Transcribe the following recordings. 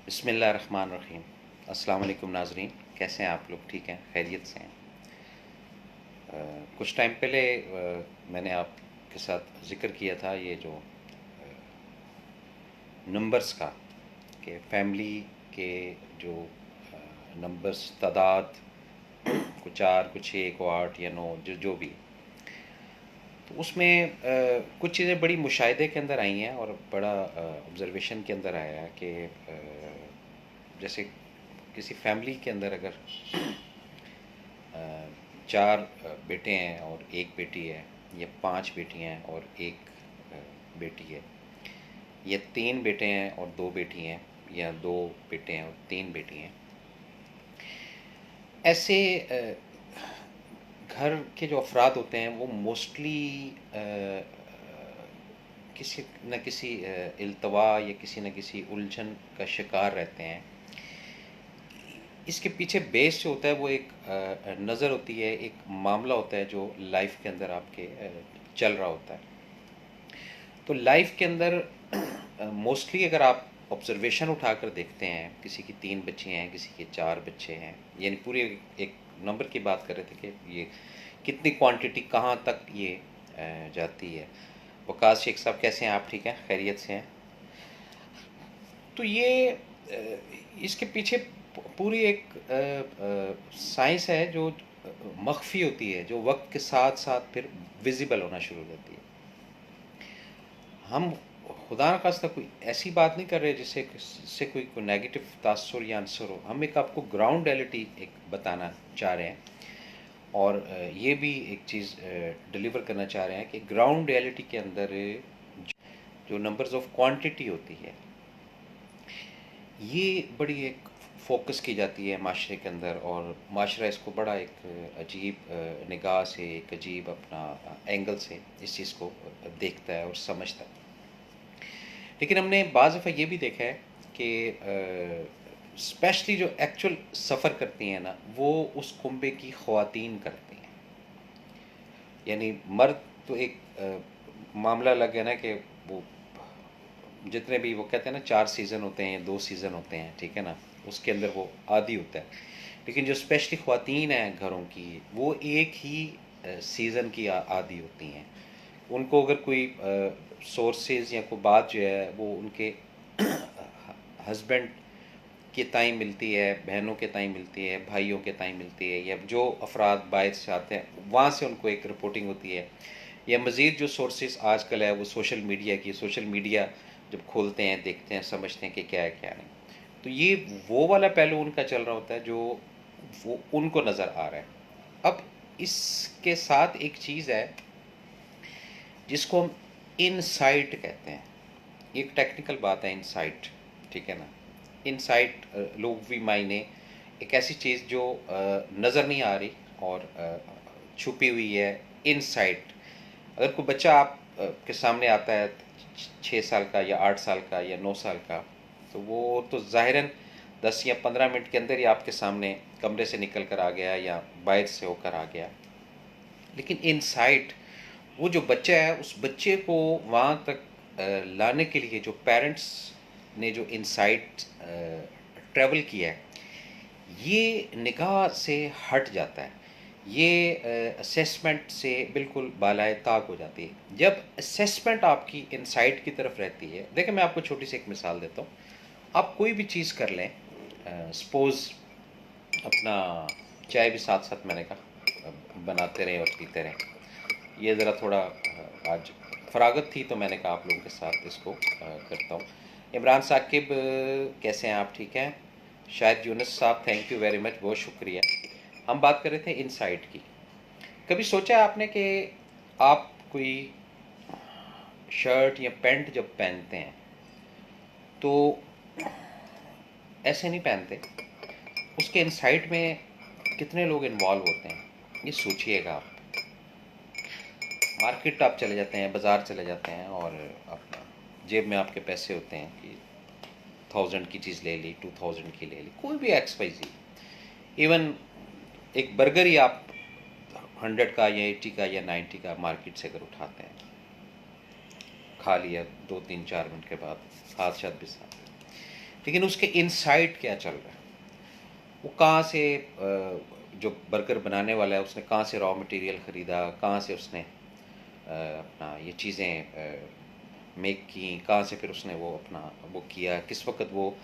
बिस्मिल्लाहिर्रहमानिर्रहीम। अस्सलाम वालेकुम नाज़रीन, कैसे हैं आप लोग? ठीक हैं, खैरियत से हैं? कुछ टाइम पहले मैंने आपके साथ ज़िक्र किया था ये जो नंबर्स का, कि फैमिली के जो नंबर्स तादाद को 4, को 6, को 8 या 9, जो जो भी, तो उसमें कुछ चीज़ें बड़ी मुशाहिदे के अंदर आई हैं और बड़ा ऑब्ज़र्वेशन के अंदर आया है कि जैसे किसी फैमिली के अंदर अगर 4 बेटे हैं और एक बेटी है, या 5 बेटियां हैं और एक बेटी है, या 3 बेटे हैं और 2 बेटी हैं, या 2 बेटे हैं और 3 बेटी हैं, ऐसे घर के जो अफराद होते हैं वो मोस्टली किसी न किसी इल्तवा या किसी न किसी उलझन का शिकार रहते हैं। इसके पीछे बेस जो होता है वो एक नज़र होती है, एक मामला होता है जो लाइफ के अंदर आपके चल रहा होता है। तो लाइफ के अंदर मोस्टली अगर आप ऑब्जर्वेशन उठाकर देखते हैं, किसी की 3 बच्चे हैं, किसी के 4 बच्चे हैं, यानी पूरे एक नंबर की बात कर रहे थे कि ये कितनी क्वांटिटी कहाँ तक ये जाती है। वकास शेख साहब, कैसे हैं आप? ठीक हैं, खैरियत से हैं? तो ये इसके पीछे पूरी एक साइंस है जो मख्फी होती है, जो वक्त के साथ साथ फिर विजिबल होना शुरू हो जाती है। हम खुदा न खास्ता कोई ऐसी बात नहीं कर रहे जिससे कोई नेगेटिव तासुर या आंसर हो। हम एक आपको ग्राउंड रियलिटी एक बताना चाह रहे हैं, और ये भी एक चीज़ डिलीवर करना चाह रहे हैं कि ग्राउंड रियलिटी के अंदर जो नंबर्स ऑफ क्वांटिटी होती है, ये बड़ी एक फोकस की जाती है माशरे के अंदर, और माशरा इसको बड़ा एक अजीब निगाह से, एक अजीब अपना एंगल से इस चीज़ को देखता है और समझता है। लेकिन हमने बाज़ दफ़ा ये भी देखा है कि स्पेशली जो एक्चुअल सफ़र करती हैं ना, वो उस कुंबे की ख़वातीन करती हैं। यानी मर्द तो एक मामला अलग है ना, कि वो जितने भी, वो कहते हैं ना 4 सीज़न होते हैं, 2 सीज़न होते हैं, ठीक है ना, उसके अंदर वो आदी होता है। लेकिन जो स्पेशली ख़वातीन हैं घरों की, वो एक ही सीज़न की आदी होती हैं। उनको अगर कोई सोर्सेज या कोई बात जो है वो उनके हस्बैंड के ताई मिलती है, बहनों के ताई मिलती है, भाइयों के ताई मिलती है, या जो अफराद बाहर से आते हैं वहाँ से उनको एक रिपोर्टिंग होती है, या मज़ीद जो सोर्सेज आजकल है वो सोशल मीडिया की, सोशल मीडिया जब खोलते हैं, देखते हैं, समझते हैं कि क्या है क्या नहीं। तो ये वो वाला पहलू उनका चल रहा होता है जो वो उनको नज़र आ रहा है। अब इसके साथ एक चीज़ है जिसको हम इनसाइट कहते हैं। एक टेक्निकल बात है इनसाइट, ठीक है ना। इनसाइट लोगवी मायने एक ऐसी चीज़ जो नज़र नहीं आ रही और छुपी हुई है। इनसाइट, अगर कोई बच्चा आप के सामने आता है 6 साल का या 8 साल का या 9 साल का, तो वो तो ज़ाहिरन 10 या 15 मिनट के अंदर ही आपके सामने कमरे से निकल कर आ गया या बाहर से होकर आ गया। लेकिन इनसाइट, वो जो बच्चा है, उस बच्चे को वहाँ तक लाने के लिए जो पेरेंट्स ने जो इनसाइट ट्रैवल किया है, ये निगाह से हट जाता है। ये असेसमेंट से बिल्कुल बालाए ताक हो जाती है। जब असेसमेंट आपकी इनसाइट की तरफ रहती है, देखिए मैं आपको छोटी सी एक मिसाल देता हूँ। आप कोई भी चीज़ कर लें, सपोज़ अपना चाय भी साथ साथ मैंने कहा बनाते रहें और पीते रहें। ये ज़रा थोड़ा आज फरागत थी तो मैंने कहा आप लोगों के साथ इसको करता हूँ। इमरान साकिब, कैसे हैं आप? ठीक हैं? शायद यूनुस साहब, थैंक यू वेरी मच, बहुत शुक्रिया। हम बात कर रहे थे इनसाइट की। कभी सोचा है आपने कि आप कोई शर्ट या पैंट जब पहनते हैं तो ऐसे नहीं पहनते, उसके इनसाइड में कितने लोग इन्वॉल्व होते हैं, ये सोचिएगा आप। मार्केट आप चले जाते हैं, बाज़ार चले जाते हैं, और अपना जेब में आपके पैसे होते हैं कि 1000 की चीज़ ले ली, 2000 की ले ली, कोई भी XYZ। इवन एक बर्गर ही आप 100 का या 80 का या 90 का मार्केट से अगर उठाते हैं, खा लिया 2 3 4 मिनट के बाद, हाथ शाथ भी साफ। लेकिन उसके इनसाइड क्या चल रहा है, वो कहाँ से जो बर्गर बनाने वाला है उसने कहाँ से रॉ मटेरियल ख़रीदा, कहाँ से उसने अपना ये चीज़ें मेक की, कहाँ से फिर उसने वो अपना वो किया, किस वक्त वो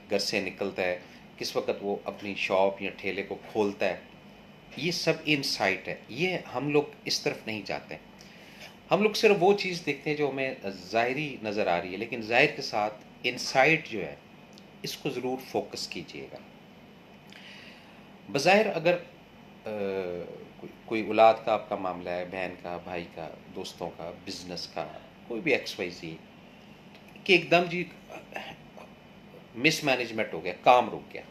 घर से निकलता है, किस वक्त वो अपनी शॉप या ठेले को खोलता है, ये सब इनसाइट है। ये हम लोग इस तरफ नहीं जाते। हम लोग सिर्फ वो चीज़ देखते हैं जो हमें ज़ाहिरी नज़र आ रही है, लेकिन ज़ाहिर के साथ इनसाइट जो है इसको ज़रूर फोकस कीजिएगा। बज़ाहिर अगर कोई औलाद का आपका मामला है, बहन का, भाई का, दोस्तों का, बिजनेस का, कोई भी एक्स वाई जी, कि एकदम जी मिसमैनेजमेंट हो गया, काम रुक गया,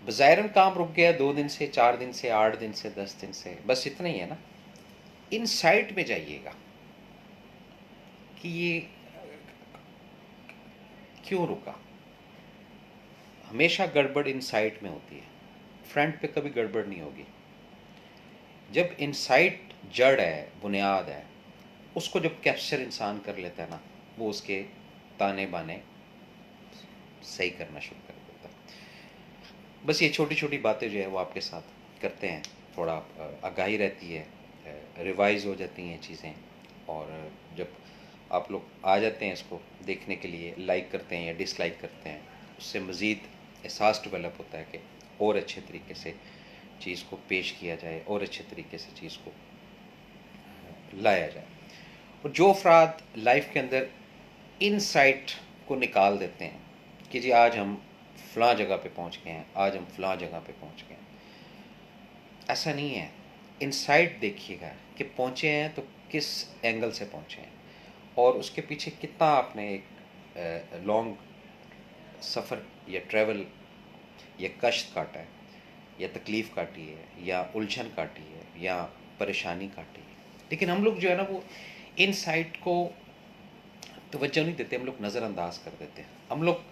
बज़ाहिरन काम रुक गया 2 दिन से, 4 दिन से, 8 दिन से, 10 दिन से, बस इतना ही है ना। इन साइट में जाइएगा कि ये क्यों रुका। हमेशा गड़बड़ इन साइट में होती है, फ्रंट पे कभी गड़बड़ नहीं होगी। जब इनसाइट जड़ है, बुनियाद है, उसको जब कैप्चर इंसान कर लेता है ना, वो उसके ताने बाने सही करना शुरू कर देता है। बस ये छोटी छोटी बातें जो है वो आपके साथ करते हैं, थोड़ा आगाही रहती है, रिवाइज हो जाती हैं चीज़ें, और जब आप लोग आ जाते हैं इसको देखने के लिए, लाइक करते हैं या डिसलाइक करते हैं, उससे मज़ीद एहसास डेवलप होता है कि और अच्छे तरीके से चीज़ को पेश किया जाए और अच्छे तरीके से चीज़ को लाया जाए। और जो अफराद लाइफ के अंदर इनसाइट को निकाल देते हैं कि जी आज हम फ़लाँ जगह पे पहुंच गए हैं, आज हम फ़लाँ जगह पे पहुंच गए हैं, ऐसा नहीं है। इनसाइट देखिएगा कि पहुंचे हैं तो किस एंगल से पहुंचे हैं, और उसके पीछे कितना आपने एक लॉन्ग सफ़र या ट्रैवल या कष्ट काटा है, या तकलीफ़ काटी है, या उलझन काटी है, या परेशानी काटी है। लेकिन हम लोग जो है ना वो इनसाइट को तवज्जो नहीं देते, हम लोग नज़रअंदाज कर देते हैं। हम लोग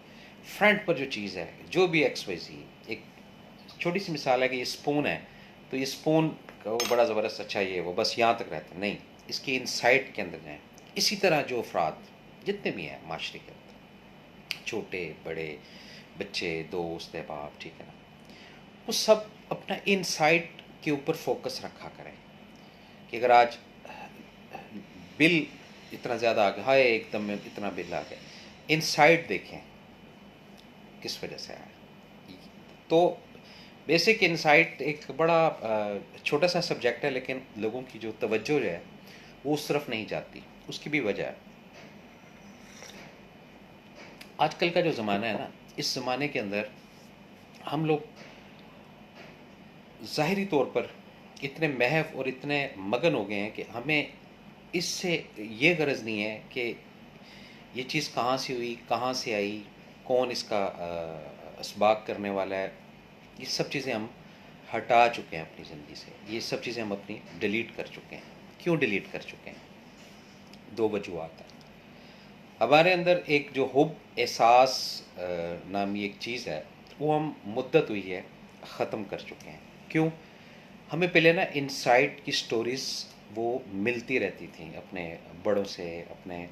फ्रंट पर जो चीज़ है, जो भी एक्स वाई ज़ी, एक छोटी सी मिसाल है कि ये स्पून है, तो ये स्पून का वो बड़ा ज़बरदस्त अच्छा ये वो बस यहाँ तक रहता है, नहीं, इसकी इनसाइट के अंदर जाएँ। इसी तरह जो अफराद जितने भी हैं माशरे के अंदर, छोटे बड़े, बच्चे, दोस्त, अहबाब, ठीक है ना, वो सब अपना इनसाइट के ऊपर फोकस रखा करें कि अगर आज बिल इतना ज़्यादा आ गया, हाय एकदम में इतना बिल आ गया, इनसाइड देखें किस वजह से आया। तो बेसिक इनसाइट एक बड़ा छोटा सा सब्जेक्ट है, लेकिन लोगों की जो तवज्जो जो है वो उस तरफ नहीं जाती। उसकी भी वजह है, आजकल का जो ज़माना है ना, इस ज़माने के अंदर हम लोग ज़ाहिरी तौर पर इतने महव और इतने मगन हो गए हैं कि हमें इससे ये गरज नहीं है कि ये चीज़ कहाँ से हुई, कहाँ से आई, कौन इसका असबाक करने वाला है। ये सब चीज़ें हम हटा चुके हैं अपनी ज़िंदगी से, ये सब चीज़ें हम अपनी डिलीट कर चुके हैं। क्यों डिलीट कर चुके हैं? दो वजूहत हैं। हमारे अंदर एक जो हुब एहसास नामी एक चीज़ है, वो हम मुद्दत हुई है ख़त्म कर चुके हैं। क्यों? हमें पहले ना इनसाइड की स्टोरीज़ वो मिलती रहती थी अपने बड़ों से, अपने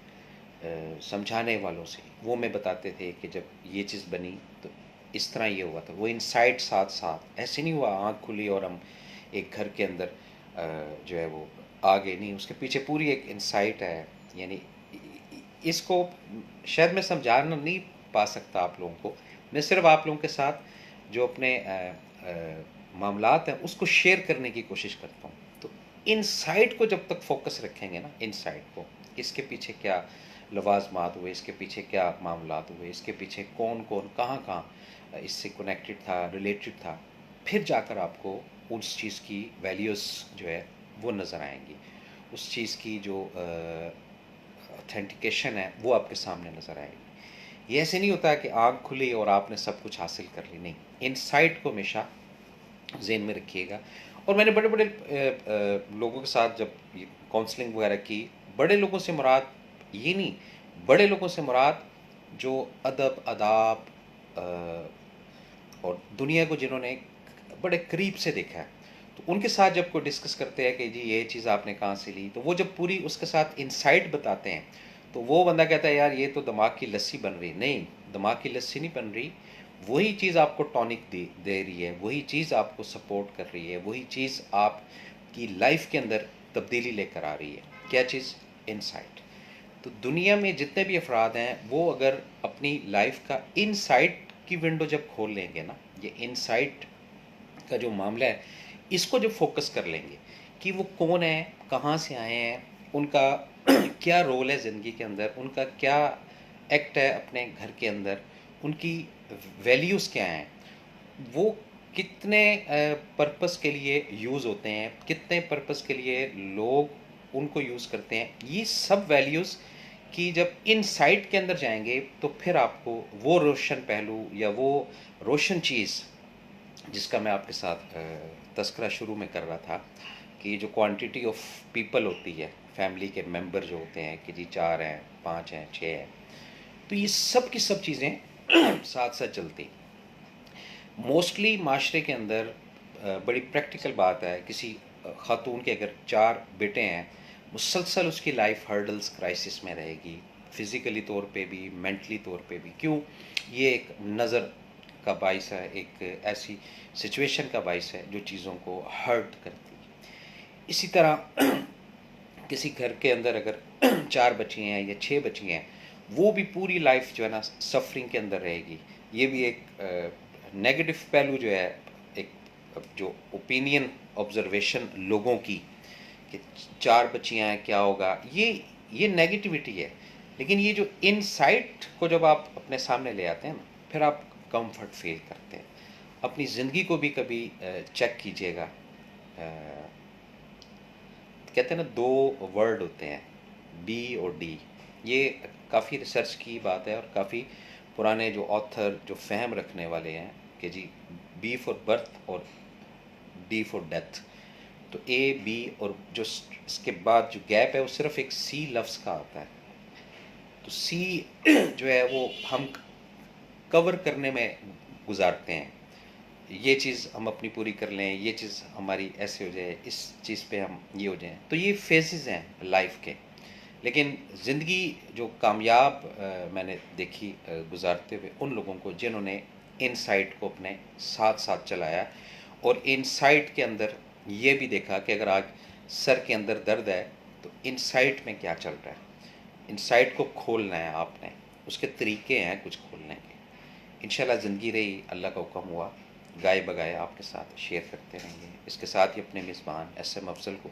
समझाने वालों से। वो हमें बताते थे कि जब ये चीज़ बनी तो इस तरह ये हुआ था। वो इनसाइट साथ साथ ऐसे नहीं हुआ आँख खुली और हम एक घर के अंदर जो है वो आ गए, नहीं, उसके पीछे पूरी एक इनसाइट है। यानी इसको शायद मैं समझा नहीं पा सकता आप लोगों को। मैं सिर्फ आप लोगों के साथ जो अपने मामलात हैं उसको शेयर करने की कोशिश करता हूँ। तो इनसाइट को जब तक फोकस रखेंगे ना, इनसाइट को, इसके पीछे क्या लवाजमात हुए, इसके पीछे क्या मामलात हुए, इसके पीछे कौन कौन कहाँ कहाँ इससे कनेक्टेड था, रिलेटेड था, फिर जाकर आपको उस चीज़ की वैल्यूज़ जो है वो नज़र आएंगी। उस चीज़ की जो ऑथेंटिकेशन है वो आपके सामने नज़र आएगी। ये ऐसे नहीं होता कि आँख खुली और आपने सब कुछ हासिल कर ली, नहीं। इनसाइट को हमेशा ज़हन में रखिएगा। और मैंने बड़े बड़े लोगों के साथ जब काउंसलिंग वगैरह की, बड़े लोगों से मुराद ये नहीं, बड़े लोगों से मुराद जो अदब, आदाब और दुनिया को जिन्होंने बड़े करीब से देखा है, तो उनके साथ जब कोई डिस्कस करते हैं कि जी ये चीज़ आपने कहाँ से ली, तो वो जब पूरी उसके साथ इनसाइट बताते हैं, तो वो बंदा कहता है यार ये तो दिमाग की लस्सी बन रही, नहीं दिमाग की लस्सी नहीं बन रही, वही चीज़ आपको टॉनिक दे रही है, वही चीज़ आपको सपोर्ट कर रही है, वही चीज़ आपकी लाइफ के अंदर तब्दीली लेकर आ रही है। क्या चीज़? इनसाइट। तो दुनिया में जितने भी अफराद हैं वो अगर अपनी लाइफ का इनसाइट की विंडो जब खोल लेंगे ना, ये इनसाइट का जो मामला है इसको जब फोकस कर लेंगे कि वो कौन है, कहाँ से आए हैं, उनका क्या रोल है ज़िंदगी के अंदर, उनका क्या एक्ट है अपने घर के अंदर, उनकी वैल्यूज़ क्या हैं, वो कितने पर्पस के लिए यूज़ होते हैं, कितने पर्पस के लिए लोग उनको यूज़ करते हैं, ये सब वैल्यूज़ कि जब इनसाइट के अंदर जाएंगे तो फिर आपको वो रोशन पहलू या वो रोशन चीज़ जिसका मैं आपके साथ तस्करा शुरू में कर रहा था कि जो क्वांटिटी ऑफ पीपल होती है, फैमिली के मेंबर जो होते हैं कि जी 4 हैं, 5 हैं, 6 हैं, तो ये सब की सब चीज़ें साथ साथ चलती। मोस्टली माशरे के अंदर बड़ी प्रैक्टिकल बात है, किसी खातून के अगर 4 बेटे हैं, मुसलसल उसकी लाइफ हर्डल्स क्राइसिस में रहेगी, फिज़िकली तौर पे भी, मेंटली तौर पे भी। क्यों? ये एक नज़र का बाइस है, एक ऐसी सिचुएशन का बाइस है जो चीज़ों को हर्ट करती है। इसी तरह किसी घर के अंदर अगर 4 बच्ची हैं या 6 बच्ची हैं, वो भी पूरी लाइफ जो है ना सफरिंग के अंदर रहेगी। ये भी एक नेगेटिव पहलू जो है, एक जो ओपिनियन ऑब्जर्वेशन लोगों की कि 4 बच्चियाँ हैं क्या होगा, ये नेगेटिविटी है। लेकिन ये जो इनसाइट को जब आप अपने सामने ले आते हैं ना, फिर आप कंफर्ट फील करते हैं। अपनी ज़िंदगी को भी कभी चेक कीजिएगा। कहते हैं ना, 2 वर्ड होते हैं, बी और डी। ये काफ़ी रिसर्च की बात है और काफ़ी पुराने जो ऑथर जो फ़हम रखने वाले हैं कि जी बी फॉर बर्थ और डी फॉर डेथ। तो ए बी और जो इसके बाद जो गैप है वो सिर्फ एक सी लफ्ज़ का आता है। तो सी जो है वो हम कवर करने में गुजारते हैं, ये चीज़ हम अपनी पूरी कर लें, ये चीज़ हमारी ऐसे हो जाए, इस चीज़ पे हम ये हो जाएं। तो ये फेजेस हैं लाइफ के। लेकिन ज़िंदगी जो कामयाब मैंने देखी गुजारते हुए उन लोगों को जिन्होंने इनसाइट को अपने साथ साथ चलाया और इनसाइट के अंदर ये भी देखा कि अगर आज सर के अंदर दर्द है तो इनसाइट में क्या चल रहा है, इनसाइट को खोलना है आपने, उसके तरीके हैं कुछ खोलने के। इंशाल्लाह ज़िंदगी रही, अल्लाह का हुक्म हुआ, गाए बगाए आपके साथ शेयर करते रहेंगे। इसके साथ ही अपने मेज़बान SM अफजल को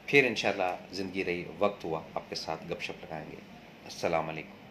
फिर इंशाल्लाह ज़िंदगी रही, वक्त हुआ आपके साथ गपशप लगाएंगे। अस्सलाम वालेकुम।